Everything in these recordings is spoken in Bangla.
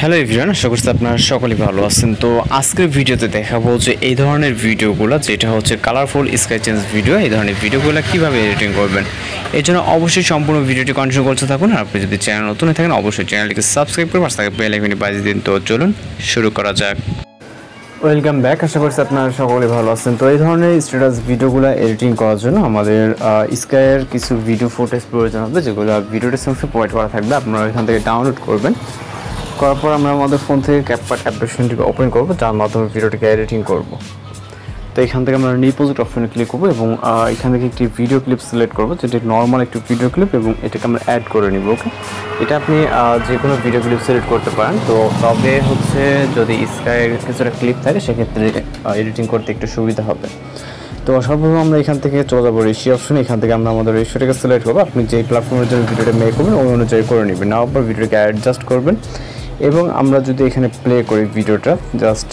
হ্যালো এভরিওয়ান, আশা করছি আপনারা সকলেই ভালো আছেন। তো আজকের ভিডিওতে দেখাবো যে এই ধরনের ভিডিওগুলো যেটা হচ্ছে কালারফুল স্কাই চেঞ্জ ভিডিও, এই ধরনের ভিডিওগুলো কীভাবে এডিটিং করবেন। এই জন্য অবশ্যই সম্পূর্ণ ভিডিওটি কন্টিনিউ করতে থাকুন। আর আপনি যদি চ্যানেল নতুন হয়ে থাকেন অবশ্যই চ্যানেলটিকে সাবস্ক্রাইব করে পাশে থাকা বেল আইকনটি বাজিয়ে দিন। তো চলুন শুরু করা যাক। ওয়েলকাম ব্যাক, আশা করছি আপনারা সকলে ভালো আছেন। তো এই ধরনের স্ট্যাটাস ভিডিওগুলো এডিটিং করার জন্য আমাদের স্কাইয়ের কিছু ভিডিও ফুটেজ প্রয়োজন হবে, যেগুলো ভিডিও ডেসক্রিপশনে প্রোভাইড করা থাকবে। আপনারা এখান থেকে ডাউনলোড করবেন। করার পর আমরা আমাদের ফোন থেকে ক্যাপকাট অ্যাপ্লিকেশনটিকে ওপেন করব, যার মাধ্যমে ভিডিওটিকে এডিটিং করব। তো এখান থেকে আমরা নিউ প্রজেক্ট অপশনে ক্লিক করব এবং এখান থেকে একটি ভিডিও ক্লিপ সিলেক্ট করব, যেটি নর্মাল একটি ভিডিও ক্লিপ, এবং এটাকে আমরা অ্যাড করে নিব। ওকে, এটা আপনি যে কোনো ভিডিও ক্লিপ সিলেক্ট করতে পারেন। তো তবে হচ্ছে যদি স্কাইয়ের কিছুটা ক্লিপ থাকে সেক্ষেত্রে এডিটিং করতে একটু সুবিধা হবে। তো সর্বপ্রথম আমরা এখান থেকে চলে যাবো রেশিও অপশনে। এখান থেকে আমরা আমাদের রেশিওটাকে সিলেক্ট করবো। আপনি যে প্ল্যাটফর্মের জন্য ভিডিওটা মেক করবেন ওই অনুযায়ী করে নেবেন। নেওয়ার পর ভিডিওটাকে অ্যাডজাস্ট করবেন এবং আমরা যদি এখানে প্লে করি ভিডিওটা, জাস্ট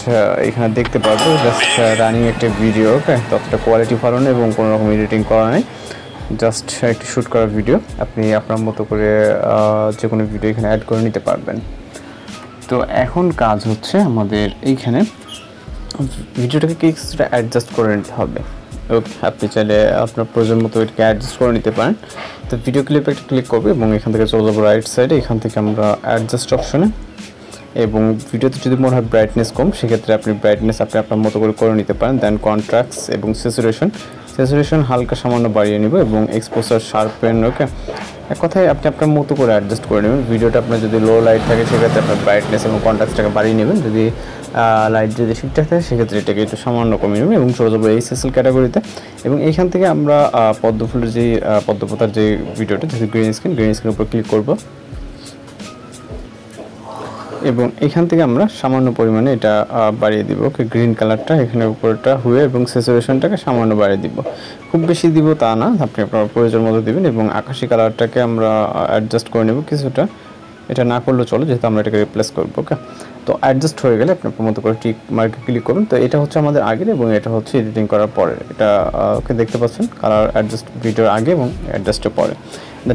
এখানে দেখতে পারবো জাস্ট রানিং একটা ভিডিও। ওকে, ততটা কোয়ালিটি ভালো নেই এবং কোনো রকম এডিটিং করা নেই, জাস্ট একটি শ্যুট করা ভিডিও। আপনি আপনার মতো করে যে কোনো ভিডিও এখানে অ্যাড করে নিতে পারবেন। তো এখন কাজ হচ্ছে আমাদের এইখানে ভিডিওটাকে কিছুটা অ্যাডজাস্ট করে নিতে হবে। ওকে, আপনি চাইলে আপনার প্রয়োজন মতো এটাকে অ্যাডজাস্ট করে নিতে পারেন। তো ভিডিও ক্লিপে একটা ক্লিক করবে এবং এখান থেকে চলে যাবো রাইট সাইডে। এখান থেকে আমরা অ্যাডজাস্ট অপশনে, এবং ভিডিওতে যদি মনে হয় ব্রাইটনেস কম, সেক্ষেত্রে আপনি ব্রাইটনেস আপনার মতো করে নিতে পারেন। দেন কন্ট্রাস্ট এবং স্যাচুরেশন হালকা সামান্য বাড়িয়ে নেব এবং এক্সপোজার শার্পেন। ওকে, এক কথায় আপনি আপনার মতো করে অ্যাডজাস্ট করে নেবেন। ভিডিওটা আপনার যদি লো লাইট থাকে সেক্ষেত্রে আপনার ব্রাইটনেস এবং কন্ট্রাস্টটাকে বাড়িয়ে নেবেন। যদি লাইট যদি ঠিকঠাক থাকে সেক্ষেত্রে এটাকে একটু সামান্য কমিয়ে নেবেন এবং চলে যাবো এইচএসএল ক্যাটাগরিতে। এবং এইখান থেকে আমরা পদ্মফুলের যে পদ্মপাতার যে ভিডিওটা, যেহেতু গ্রিন স্ক্রিনের উপর ক্লিক করব এবং এখান থেকে আমরা সামান্য পরিমাণে এটা বাড়িয়ে দিব। ওকে, গ্রিন কালারটা এখানে উপরটা হুয়ে এবং স্যাচুরেশনটাকে সামান্য বাড়িয়ে দিব, খুব বেশি দিব তা না, আপনি আপনার প্রয়োজন মতো দিবেন। এবং আকাশি কালারটাকে আমরা অ্যাডজাস্ট করে নেব কিছুটা, এটা না করলেও চলো যেহেতু আমরা এটাকে রিপ্লেস করবো। ওকে, তো অ্যাডজাস্ট হয়ে গেলে আপনি আপনার মতো করে টিক মার্কে ক্লিক করবেন। তো এটা হচ্ছে আমাদের আগের এবং এটা হচ্ছে এডিটিং করার পরে। এটা ওকে দেখতে পাচ্ছেন, কালার অ্যাডজাস্ট ভিডিওর আগে এবং অ্যাডজাস্টের পরে।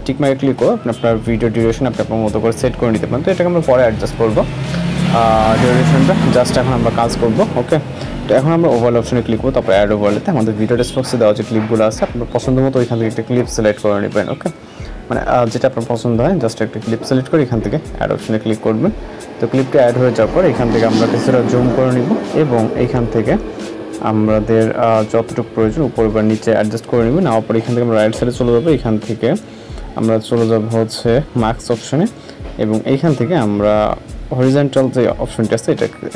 টিক মার্কে ক্লিক করে আপনি আপনার ভিডিও ডিউরেশন আপনি আপনার মতো করে সেট করে নিতে পারেন। তো এটাকে আমরা পরে অ্যাডজাস্ট করবো ডিউরেশনটা, জাস্ট এখন আমরা কাজ করবো। ওকে, তো এখন আমরা ওভারলে অপশনে ক্লিক করবো, তারপর অ্যাড ওভারলেতে আমাদের ভিডিও ডেসক্রিপশনে দেওয়া যে ক্লিপগুলো আছে আপনার পছন্দ মতো ওইখান থেকে একটা ক্লিপ সিলেক্ট করে নেবেন। ওকে, মানে যেটা আপনার পছন্দ হয় জাস্ট একটা ক্লিপ সিলেক্ট করে এখান থেকে অ্যাড অপশনে ক্লিক করবেন। তো ক্লিপটা অ্যাড হয়ে যাওয়ার পর এখান থেকে আমরা কিছুটা জুম করে নিব এবং এইখান থেকে আমাদের যতটুকু প্রয়োজন উপর বা নিচে অ্যাডজাস্ট করে নেব। নেওয়ার পর এখান থেকে আমরা রাইট সাইডে চলে যাবো। এখান থেকে আমরা চলে যাব হচ্ছে মার্কস অপশনে এবং এইখান থেকে আমরা হরিজন্টাল যে অপশনটি আছে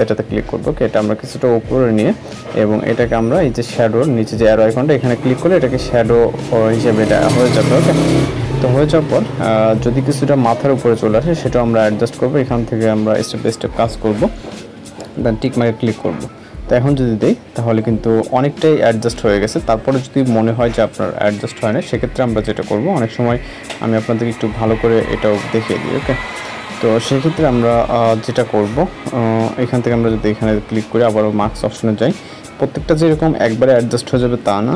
এটাতে ক্লিক করবো। ওকে, এটা আমরা কিছুটা উপরে নিয়ে এবং এটাকে আমরা এই যে শ্যাডোর নিচে যে অ্যারো আইকনটা এখানে ক্লিক করলে এটাকে শ্যাডো হিসেবে এটা হয়ে যাবে। ওকে, তো হয়ে যাওয়ার পর যদি কিছুটা মাথার উপরে চলে আসে সেটাও আমরা অ্যাডজাস্ট করবো। এখান থেকে আমরা স্টেপ বাই স্টেপ কাজ করবো, দেন টিক মার্কে ক্লিক করবো। তো এখন যদি দেই তাহলে কিন্তু অনেকটাই অ্যাডজাস্ট হয়ে গেছে। তারপরে যদি মনে হয় যে আপনার অ্যাডজাস্ট হয় না, সেক্ষেত্রে আমরা যেটা করব, অনেক সময় আমি আপনাদেরকে একটু ভালো করে এটাও দেখিয়ে দিই। ওকে, তো সেক্ষেত্রে আমরা যেটা করব, এখান থেকে আমরা যদি এখানে ক্লিক করি আবারও মার্কস অপশনে যাই, প্রত্যেকটা যেরকম একবারে অ্যাডজাস্ট হয়ে যাবে তা না,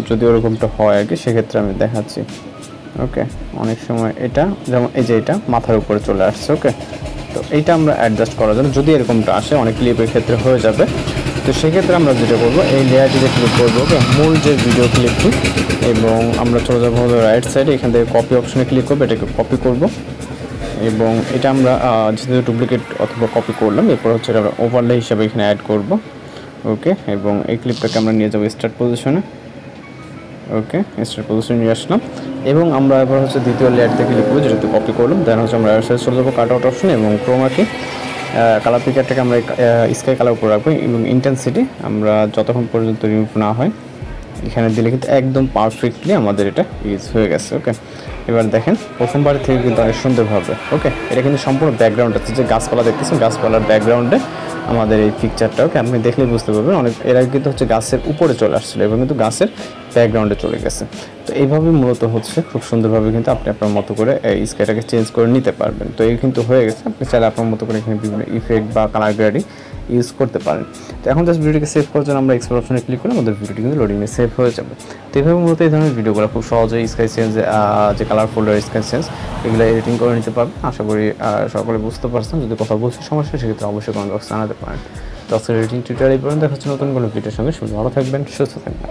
যদি ওরকমটা হয় আর কি, সেক্ষেত্রে আমি দেখাচ্ছি। ওকে, অনেক সময় এটা যেমন এই যে এটা মাথার উপরে চলে আসছে। ওকে, তো এইটা আমরা অ্যাডজাস্ট করার জন্য যদি এরকমটা আসে, অনেক ক্লিপের ক্ষেত্রে হয়ে যাবে। তো সেক্ষেত্রে আমরা যেটা করবো, এই লেয়ারটিতে ক্লিক করবো। ওকে, মূল যে ভিডিও ক্লিপটি, এবং আমরা চলে যাবো হলো রাইট সাইডে। এখান থেকে কপি অপশনে ক্লিক করবো, এটাকে কপি করব এবং এটা আমরা যেহেতু ডুপ্লিকেট অথবা কপি করলাম, এরপর হচ্ছে এটা আমরা ওভারলে হিসাবে এখানে অ্যাড করব। ওকে, এবং এই ক্লিপটাকে আমরা নিয়ে যাবো স্টার্ট পজিশনে। ওকে, স্টার্ট পজিশনে নিয়ে আসলাম এবং আমরা এবার হচ্ছে দ্বিতীয় লেয়ার থেকে ক্লিক করবো, যেটাতে কপি করলাম। দেন হচ্ছে আমরা রাইট সাইডে চলে যাবো কাট আউট অপশন এবং ক্রোমাকে কালার পিকারটাকে আমরা স্কাই কালার উপর রাখবো এবং ইন্টেন্সিটি আমরা যতক্ষণ পর্যন্ত রিমুভ না হয় এখানে দিলে কিন্তু একদম পারফেক্টলি আমাদের এটা ইউজ হয়ে গেছে। ওকে, এবার দেখেন প্রথমবারের থেকে কিন্তু অনেক সুন্দরভাবে। ওকে, এটা কিন্তু সম্পূর্ণ ব্যাকগ্রাউন্ড আছে, যে গাছপালা দেখতেছেন গাছপালার ব্যাকগ্রাউন্ডে আমাদের এই পিকচারটা। ওকে, আপনি দেখলেই বুঝতে পারবেন অনেক এর আগে কিন্তু হচ্ছে গাছের উপরে চলে আসছিলো এবং কিন্তু গাছের ব্যাকগ্রাউন্ডে চলে গেছে। তো এইভাবে মূলত হচ্ছে খুব সুন্দরভাবে কিন্তু আপনি আপনার মতো করে এই স্কাইটাকে চেঞ্জ করে নিতে পারবেন। তো এই কিন্তু হয়ে গেছে, আপনি চাইলে আপনার মতো করে এখানে বিভিন্ন ইফেক্ট বা কালার গ্রেডিং ইউজ করতে পারেন। তো এখন জাস্ট ভিডিওটিকে সেভ করার জন্য আমরা এক্সপোর্ট অপশনে ক্লিক করলে আমাদের ভিডিওটি কিন্তু লোডিংয়ে সেভ হয়ে যাবে। তো এইভাবে মূলত এই ধরনের ভিডিওগুলো খুব সহজেই স্কাই চেঞ্জ যে কালার ফোল্ডার স্কাই চেঞ্জ এগুলো এডিটিং করে নিতে পারবেন। আশা করি সকলে বুঝতে পারছেন। যদি কথা বলতে সমস্যা সেক্ষেত্রে অবশ্যই কমেন্ট বক্সে জানাতে পারেন। তো আজকের এডিটিং টিউটোরিয়াল এই পর্যন্ত দেখা হচ্ছে নতুন কোনো ভিডিওর সঙ্গে। ভালো থাকবেন, সুস্থ থাকবেন।